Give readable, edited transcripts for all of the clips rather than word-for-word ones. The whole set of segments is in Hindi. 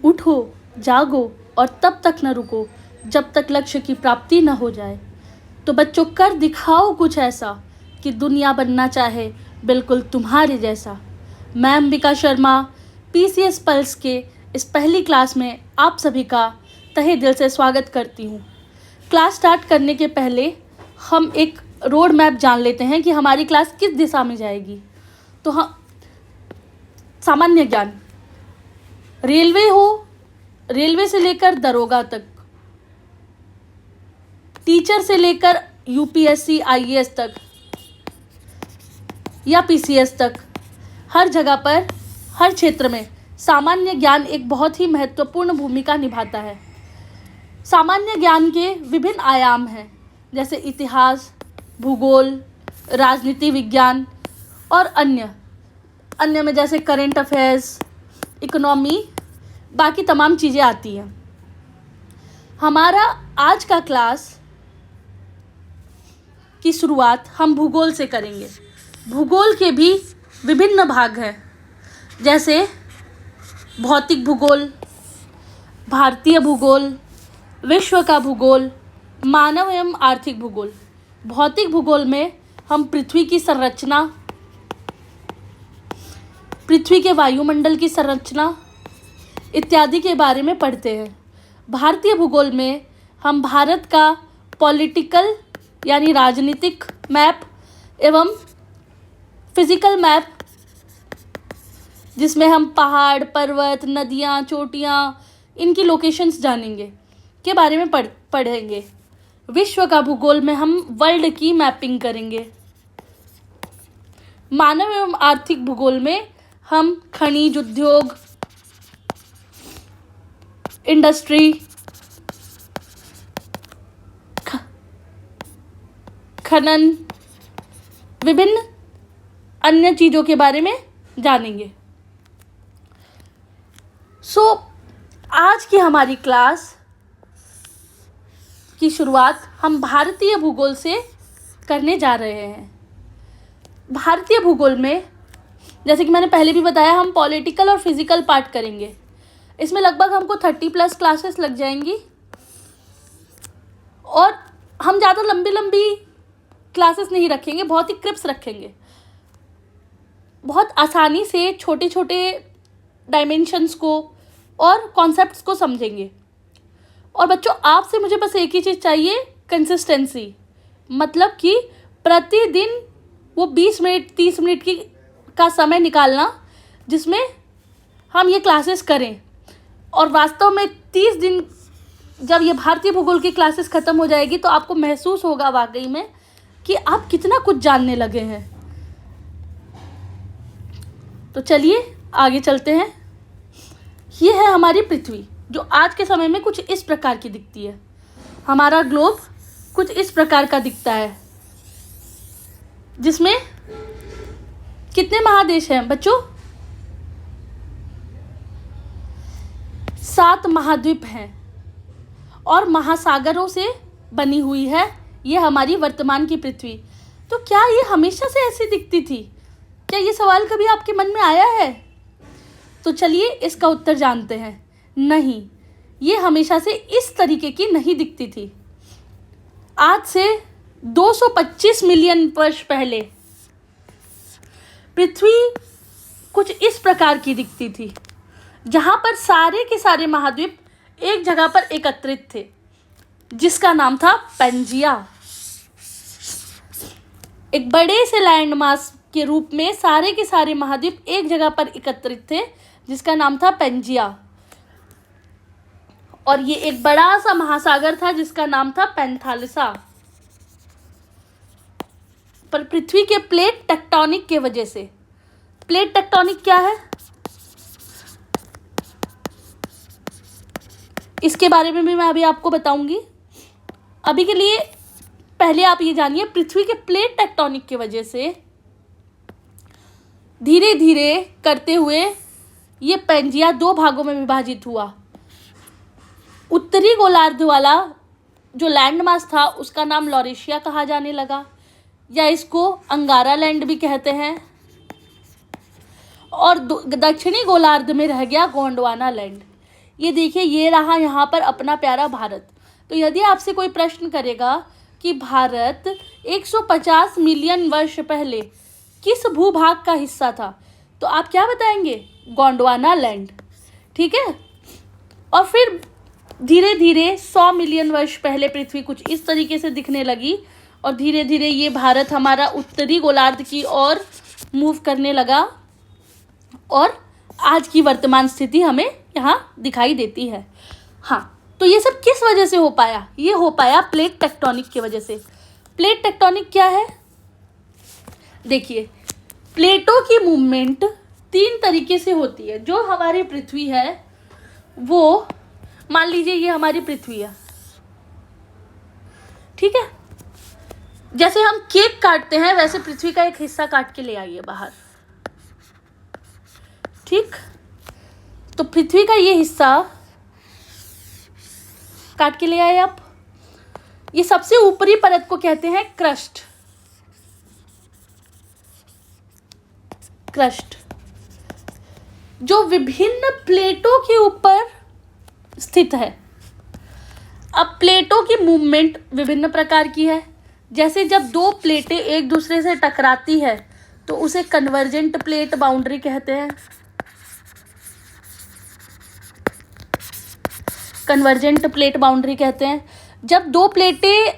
उठो, जागो और तब तक न रुको जब तक लक्ष्य की प्राप्ति न हो जाए। तो बच्चों, कर दिखाओ कुछ ऐसा कि दुनिया बनना चाहे बिल्कुल तुम्हारे जैसा। मैं अंबिका शर्मा पीसीएस पल्स के इस पहली क्लास में आप सभी का तहे दिल से स्वागत करती हूँ। क्लास स्टार्ट करने के पहले हम एक रोड मैप जान लेते हैं कि हमारी क्लास किस दिशा में जाएगी। तो हम सामान्य ज्ञान, रेलवे से लेकर दरोगा तक, टीचर से लेकर यूपीएससी आईएएस तक या पीसीएस तक, हर जगह पर, हर क्षेत्र में सामान्य ज्ञान एक बहुत ही महत्वपूर्ण भूमिका निभाता है। सामान्य ज्ञान के विभिन्न आयाम हैं, जैसे इतिहास, भूगोल, राजनीति विज्ञान और अन्य में जैसे करेंट अफेयर्स, इकोनॉमी, बाकी तमाम चीज़ें आती हैं। हमारा आज का क्लास की शुरुआत हम भूगोल से करेंगे। भूगोल के भी विभिन्न भाग हैं, जैसे भौतिक भूगोल, भारतीय भूगोल, विश्व का भूगोल, मानव एवं आर्थिक भूगोल। भौतिक भूगोल में हम पृथ्वी की संरचना, पृथ्वी के वायुमंडल की संरचना इत्यादि के बारे में पढ़ते हैं। भारतीय भूगोल में हम भारत का पॉलिटिकल यानी राजनीतिक मैप एवं फिजिकल मैप, जिसमें हम पहाड़, पर्वत, नदियाँ, चोटियाँ, इनकी लोकेशंस जानेंगे, के बारे में पढ़ेंगे। विश्व का भूगोल में हम वर्ल्ड की मैपिंग करेंगे। मानव एवं आर्थिक भूगोल में हम खनिज उद्योग, इंडस्ट्री, खनन, विभिन्न अन्य चीज़ों के बारे में जानेंगे। आज की हमारी क्लास की शुरुआत हम भारतीय भूगोल से करने जा रहे हैं। भारतीय भूगोल में, जैसे कि मैंने पहले भी बताया, हम पॉलिटिकल और फिजिकल पार्ट करेंगे। इसमें लगभग हमको 30+ क्लासेस लग जाएंगी और हम ज़्यादा लंबी क्लासेस नहीं रखेंगे, बहुत ही क्रिप्स रखेंगे। बहुत आसानी से छोटे छोटे डायमेंशंस को और कॉन्सेप्ट्स को समझेंगे। और बच्चों, आपसे मुझे बस एक ही चीज़ चाहिए, कंसिस्टेंसी। मतलब कि प्रतिदिन वो 20 मिनट 30 मिनट का समय निकालना जिसमें हम ये क्लासेस करें। और वास्तव में 30 दिन जब ये भारतीय भूगोल की क्लासेस ख़त्म हो जाएगी तो आपको महसूस होगा वाकई में कि आप कितना कुछ जानने लगे हैं। तो चलिए आगे चलते हैं। ये है हमारी पृथ्वी, जो आज के समय में कुछ इस प्रकार की दिखती है। हमारा ग्लोब कुछ इस प्रकार का दिखता है, जिसमें कितने महादेश हैं बच्चों? 7 महाद्वीप हैं और महासागरों से बनी हुई है ये हमारी वर्तमान की पृथ्वी। तो क्या ये हमेशा से ऐसी दिखती थी? क्या ये सवाल कभी आपके मन में आया है? तो चलिए इसका उत्तर जानते हैं। नहीं, ये हमेशा से इस तरीके की नहीं दिखती थी। आज से 225 मिलियन वर्ष पहले पृथ्वी कुछ इस प्रकार की दिखती थी, जहाँ पर सारे के सारे महाद्वीप एक जगह पर एकत्रित थे, जिसका नाम था पेंजिया। एक बड़े से लैंडमास के रूप में सारे के सारे महाद्वीप एक जगह पर एकत्रित थे, जिसका नाम था पेंजिया। और ये एक बड़ा सा महासागर था जिसका नाम था पैंथालिसा। पर पृथ्वी के प्लेट टेक्टोनिक के वजह से, प्लेट टेक्टोनिक क्या है इसके बारे में भी मैं अभी आपको बताऊंगी। अभी के लिए पहले आप ये जानिए, पृथ्वी के प्लेट टेक्टोनिक की वजह से धीरे धीरे करते हुए ये पेंजिया 2 भागों में विभाजित हुआ। उत्तरी गोलार्ध वाला जो लैंड मास था उसका नाम लॉरेशिया कहा जाने लगा, या इसको अंगारा लैंड भी कहते हैं। और दक्षिणी गोलार्ध में रह गया गोंडवाना लैंड। ये देखिए, ये रहा यहाँ पर अपना प्यारा भारत। तो यदि आपसे कोई प्रश्न करेगा कि भारत 150 मिलियन वर्ष पहले किस भूभाग का हिस्सा था, तो आप क्या बताएंगे? गोंडवाना लैंड। ठीक है। और फिर धीरे धीरे 100 मिलियन वर्ष पहले पृथ्वी कुछ इस तरीके से दिखने लगी और धीरे धीरे ये भारत हमारा उत्तरी गोलार्ध की ओर मूव करने लगा और आज की वर्तमान स्थिति हमें यहाँ दिखाई देती है। हाँ, तो ये सब किस वजह से हो पाया? ये हो पाया प्लेट टेक्टोनिक की वजह से। प्लेट टेक्टोनिक क्या है? देखिए, प्लेटों की मूवमेंट 3 तरीके से होती है। जो हमारी पृथ्वी है वो, मान लीजिए ये हमारी पृथ्वी है, ठीक है। जैसे हम केक काटते हैं वैसे पृथ्वी का एक हिस्सा काट के ले आइए बाहर, ठीक। तो पृथ्वी का ये हिस्सा काट के ले आए आप। ये सबसे ऊपरी परत को कहते हैं क्रस्ट। क्रस्ट जो विभिन्न प्लेटों के ऊपर स्थित है। अब प्लेटों की मूवमेंट विभिन्न प्रकार की है। जैसे जब 2 प्लेटें एक दूसरे से टकराती है तो उसे कन्वर्जेंट प्लेट बाउंड्री कहते हैं। कन्वर्जेंट प्लेट बाउंड्री कहते हैं। जब 2 प्लेटें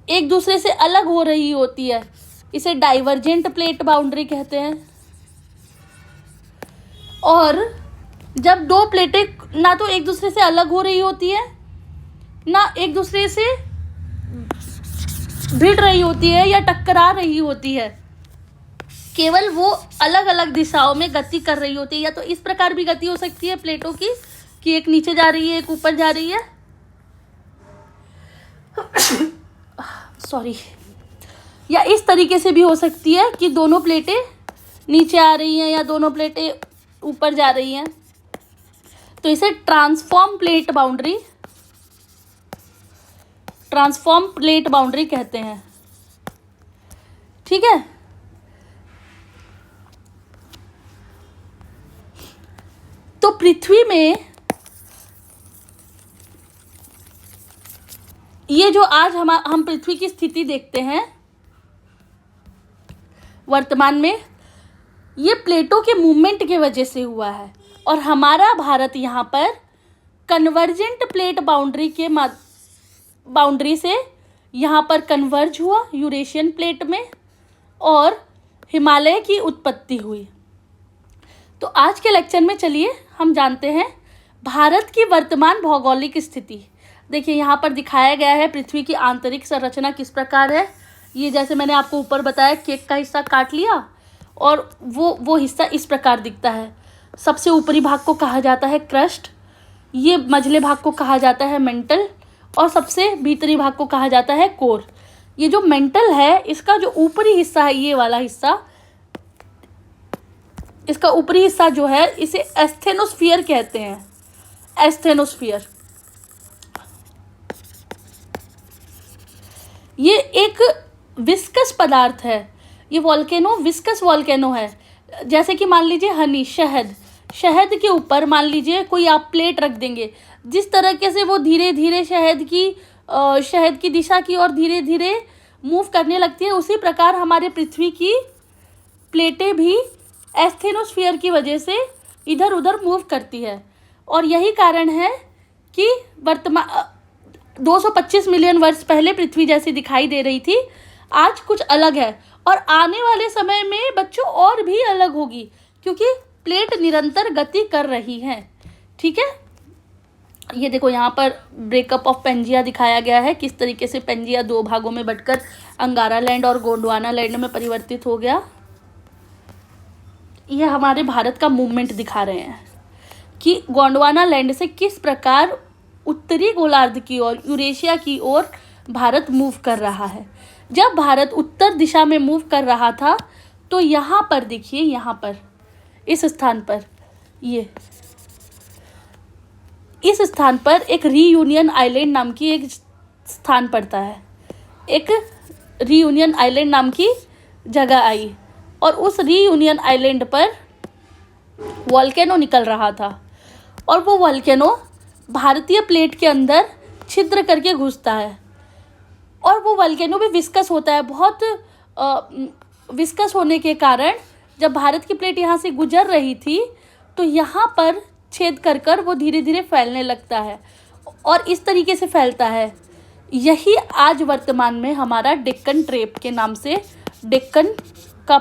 एक दूसरे से अलग हो रही होती है इसे डाइवर्जेंट प्लेट बाउंड्री कहते हैं। और जब 2 प्लेटें ना तो एक दूसरे से अलग हो रही होती है ना एक दूसरे से भिड़ रही होती है या टकरा रही होती है, केवल वो अलग अलग दिशाओं में गति कर रही होती है। या तो इस प्रकार भी गति हो सकती है प्लेटों की कि एक नीचे जा रही है एक ऊपर जा रही है, सॉरी। या इस तरीके से भी हो सकती है कि दोनों प्लेटें नीचे आ रही हैं या दोनों प्लेटें ऊपर जा रही हैं। तो इसे ट्रांसफॉर्म प्लेट बाउंड्री कहते हैं, ठीक है। तो पृथ्वी में ये जो आज हम पृथ्वी की स्थिति देखते हैं वर्तमान में, ये प्लेटों के मूवमेंट की वजह से हुआ है। और हमारा भारत यहाँ पर कन्वर्जेंट प्लेट बाउंड्री से यहाँ पर कन्वर्ज हुआ यूरेशियन प्लेट में और हिमालय की उत्पत्ति हुई। तो आज के लेक्चर में चलिए हम जानते हैं भारत की वर्तमान भौगोलिक स्थिति। देखिए यहाँ पर दिखाया गया है पृथ्वी की आंतरिक संरचना किस प्रकार है। ये जैसे मैंने आपको ऊपर बताया, केक का हिस्सा काट लिया और वो हिस्सा इस प्रकार दिखता है। सबसे ऊपरी भाग को कहा जाता है क्रस्ट, ये मझले भाग को कहा जाता है मेंटल और सबसे भीतरी भाग को कहा जाता है कोर। ये जो मेंटल है इसका जो ऊपरी हिस्सा है, ये वाला हिस्सा, इसका ऊपरी हिस्सा जो है इसे एस्थेनोस्फीयर कहते हैं। एस्थेनोस्फीयर ये एक विस्कस पदार्थ है। ये वॉल्केनो विस्कस वॉल्केनो है। जैसे कि मान लीजिए हनी, शहद के ऊपर मान लीजिए कोई आप प्लेट रख देंगे, जिस तरीके से वो धीरे धीरे शहद की दिशा की ओर धीरे धीरे मूव करने लगती है, उसी प्रकार हमारे पृथ्वी की प्लेटें भी एस्थेनोस्फीयर की वजह से इधर उधर मूव करती है। और यही कारण है कि वर्तमान 225 मिलियन वर्ष पहले पृथ्वी जैसी दिखाई दे रही थी, आज कुछ अलग है और आने वाले समय में बच्चों और भी अलग होगी, क्योंकि प्लेट निरंतर गति कर रही हैं, ठीक है। ये देखो यहाँ पर ब्रेकअप ऑफ पेंजिया दिखाया गया है, किस तरीके से पेंजिया 2 भागों में बंटकर अंगारा लैंड और गोंडवाना लैंड में परिवर्तित हो गया। ये हमारे भारत का मूवमेंट दिखा रहे हैं कि गोंडवाना लैंड से किस प्रकार उत्तरी गोलार्ध की ओर, यूरेशिया की ओर भारत मूव कर रहा है। जब भारत उत्तर दिशा में मूव कर रहा था तो यहाँ पर देखिए, यहाँ पर इस स्थान पर एक रीयूनियन आइलैंड नाम की एक स्थान पड़ता है। एक रीयूनियन आइलैंड नाम की जगह आई और उस रीयूनियन आइलैंड पर वॉल्केनो निकल रहा था और वो वॉल्केनो भारतीय प्लेट के अंदर छिद्र करके घुसता है और वो वल्केनो भी विस्कस होता है। बहुत विस्कस होने के कारण जब भारत की प्लेट यहाँ से गुजर रही थी तो यहाँ पर छेद कर कर वो धीरे धीरे फैलने लगता है और इस तरीके से फैलता है। यही आज वर्तमान में हमारा डेक्कन ट्रेप के नाम से, डेक्कन का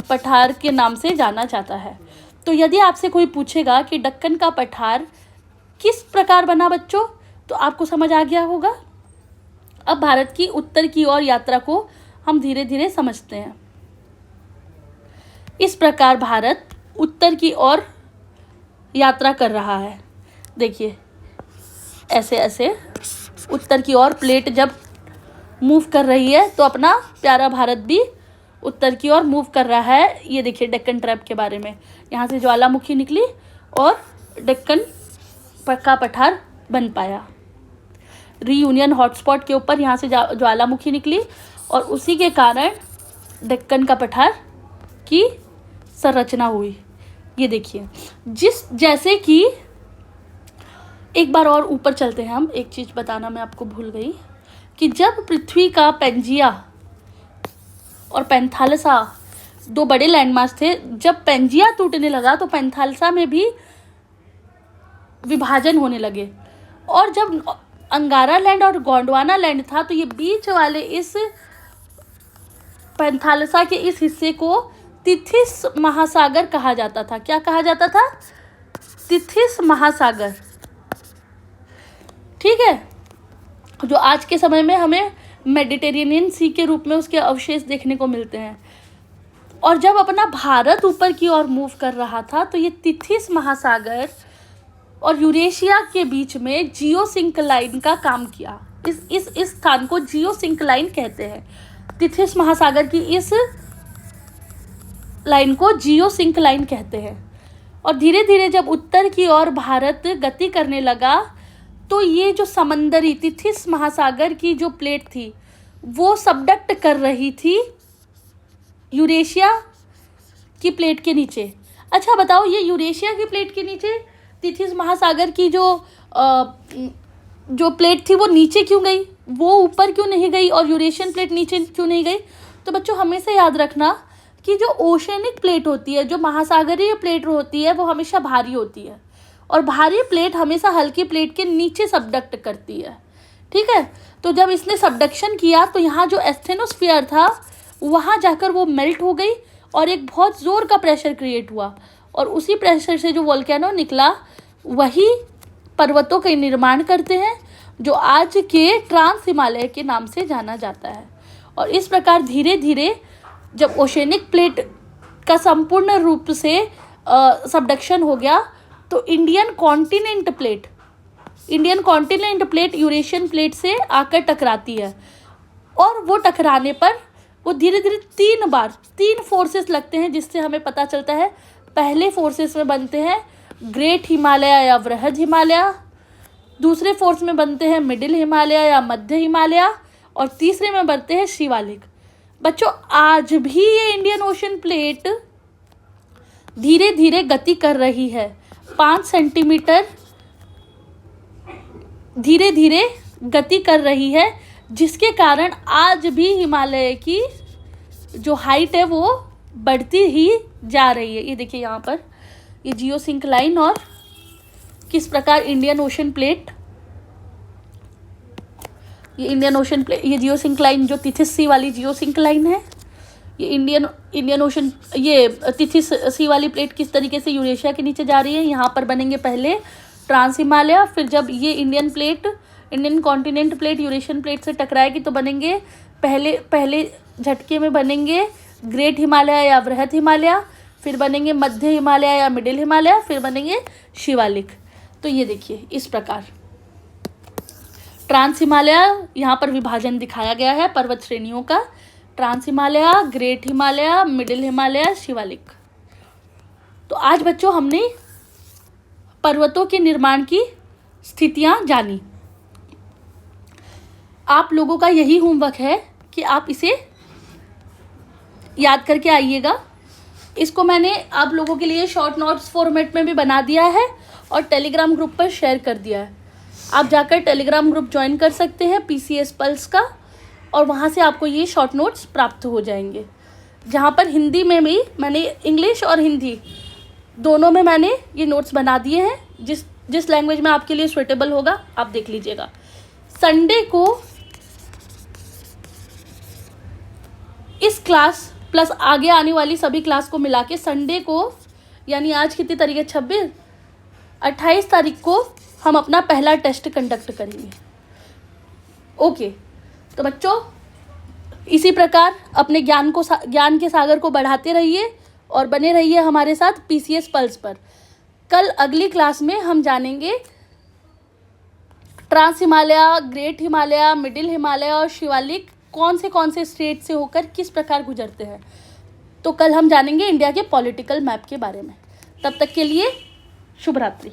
पठार के नाम से जाना जाता है। तो यदि आपसे कोई पूछेगा कि दक्कन का पठार किस प्रकार बना बच्चों, तो आपको समझ आ गया होगा। अब भारत की उत्तर की ओर यात्रा को हम धीरे धीरे समझते हैं। इस प्रकार भारत उत्तर की ओर यात्रा कर रहा है। देखिए ऐसे ऐसे उत्तर की ओर प्लेट जब मूव कर रही है तो अपना प्यारा भारत भी उत्तर की ओर मूव कर रहा है। ये देखिए डेक्कन ट्रैप के बारे में, यहाँ से ज्वालामुखी निकली और डेक्कन का पठार बन पाया। रीयूनियन हॉटस्पॉट के ऊपर यहाँ से ज्वालामुखी निकली और उसी के कारण डेक्कन का पठार की संरचना हुई। ये देखिए जैसे कि एक बार और ऊपर चलते हैं हम। एक चीज़ बताना मैं आपको भूल गई कि जब पृथ्वी का पेंजिया और पैंथालसा दो बड़े लैंडमार्क थे, जब पेंजिया टूटने लगा तो पैंथालसा में भी विभाजन होने लगे और जब अंगारा लैंड और गोंडवाना लैंड था तो ये बीच वाले इस पैंथालसा के इस हिस्से को तिथिस महासागर कहा जाता था। क्या कहा जाता था? तिथिस महासागर। ठीक है, जो आज के समय में हमें मेडिटेरेनियन सी के रूप में उसके अवशेष देखने को मिलते हैं। और जब अपना भारत ऊपर की ओर मूव कर रहा था तो ये तिथिस महासागर और यूरेशिया के बीच में जियोसिंक्लाइन का काम किया। इस स्थान को जियोसिंक्लाइन कहते हैं। तिथिस महासागर की इस लाइन को जियोसिंक्लाइन कहते हैं। और धीरे धीरे जब उत्तर की ओर भारत गति करने लगा तो ये जो समंदरी तिथिस महासागर की जो प्लेट थी वो सबडक्ट कर रही थी यूरेशिया की प्लेट के नीचे। अच्छा बताओ, ये यूरेशिया की प्लेट के नीचे तिथिस महासागर की जो प्लेट थी वो नीचे क्यों गई, वो ऊपर क्यों नहीं गई और यूरेशियन प्लेट नीचे क्यों नहीं गई? तो बच्चों हमेशा याद रखना कि जो ओशनिक प्लेट होती है, जो महासागरीय प्लेट होती है, वो हमेशा भारी होती है और भारी प्लेट हमेशा हल्की प्लेट के नीचे सबडक्ट करती है। ठीक है, तो जब इसने सबडक्शन किया तो यहाँ जो एस्थेनोस्फीयर था वहाँ जाकर वो मेल्ट हो गई और एक बहुत ज़ोर का प्रेशर क्रिएट हुआ और उसी प्रेशर से जो वोल्केनो निकला वही पर्वतों का निर्माण करते हैं जो आज के ट्रांस हिमालय के नाम से जाना जाता है। और इस प्रकार धीरे धीरे जब ओशनिक प्लेट का संपूर्ण रूप से सबडक्शन हो गया तो Indian continent plate Eurasian plate से आकर टकराती है और वो टकराने पर वो धीरे धीरे तीन फोर्सेस लगते हैं, जिससे हमें पता चलता है पहले फोर्सेस में बनते हैं ग्रेट हिमालय या वृहद हिमालय, दूसरे फोर्स में बनते हैं मिडिल हिमालय या मध्य हिमालय और तीसरे में बनते हैं शिवालिक। बच्चों आज भी ये इंडियन ओशन प्लेट धीरे धीरे गति कर रही है। 5 सेंटीमीटर धीरे धीरे गति कर रही है, जिसके कारण आज भी हिमालय की जो हाइट है वो बढ़ती ही जा रही है। ये देखिए यहाँ पर ये जियोसिंक्लाइन और किस प्रकार इंडियन ओशन प्लेट, ये जियोसिंक्लाइन जो तिथिस सी वाली जियोसिंक्लाइन है, ये इंडियन ओशन, ये तिथिस सी वाली प्लेट किस तरीके से यूरेशिया के नीचे जा रही है। यहाँ पर बनेंगे पहले ट्रांस हिमालय, फिर जब ये Indian continent plate Eurasian plate से टकराएगी तो बनेंगे पहले झटके में बनेंगे ग्रेट हिमालय या वृहद हिमालय, फिर बनेंगे मध्य हिमालय या मिडिल हिमालय, फिर बनेंगे शिवालिक। तो ये देखिए इस प्रकार ट्रांस हिमालय, यहाँ पर विभाजन दिखाया गया है पर्वत श्रेणियों का। Trans Himalaya, great Himalaya, middle Himalaya, Shivalik. तो आज बच्चों हमने पर्वतों के निर्माण की स्थितियाँ जानी। आप लोगों का यही होमवर्क है कि आप इसे याद करके आइएगा इसको मैंने आप लोगों के लिए शॉर्ट नोट्स फॉर्मेट में भी बना दिया है और टेलीग्राम ग्रुप पर शेयर कर दिया है। आप जाकर टेलीग्राम ग्रुप ज्वाइन कर सकते हैं PCS पल्स का, और वहाँ से आपको ये शॉर्ट नोट्स प्राप्त हो जाएंगे, जहाँ पर हिंदी में भी मैंने, इंग्लिश और हिंदी दोनों में मैंने ये नोट्स बना दिए हैं। जिस लैंग्वेज में आपके लिए सुइटेबल होगा आप देख लीजिएगा। संडे को इस क्लास प्लस आगे आने वाली सभी क्लास को मिला के संडे को, यानी आज कितनी तारीख है, 28 तारीख को हम अपना पहला टेस्ट कंडक्ट करेंगे। ओके, तो बच्चों इसी प्रकार अपने ज्ञान के सागर को बढ़ाते रहिए और बने रहिए हमारे साथ PCS पल्स पर। कल अगली क्लास में हम जानेंगे trans Himalaya, great Himalaya, middle Himalaya और शिवालिक कौन से स्टेट से होकर किस प्रकार गुजरते हैं। तो कल हम जानेंगे इंडिया के पॉलिटिकल मैप के बारे में। तब तक के लिए शुभ रात्रि।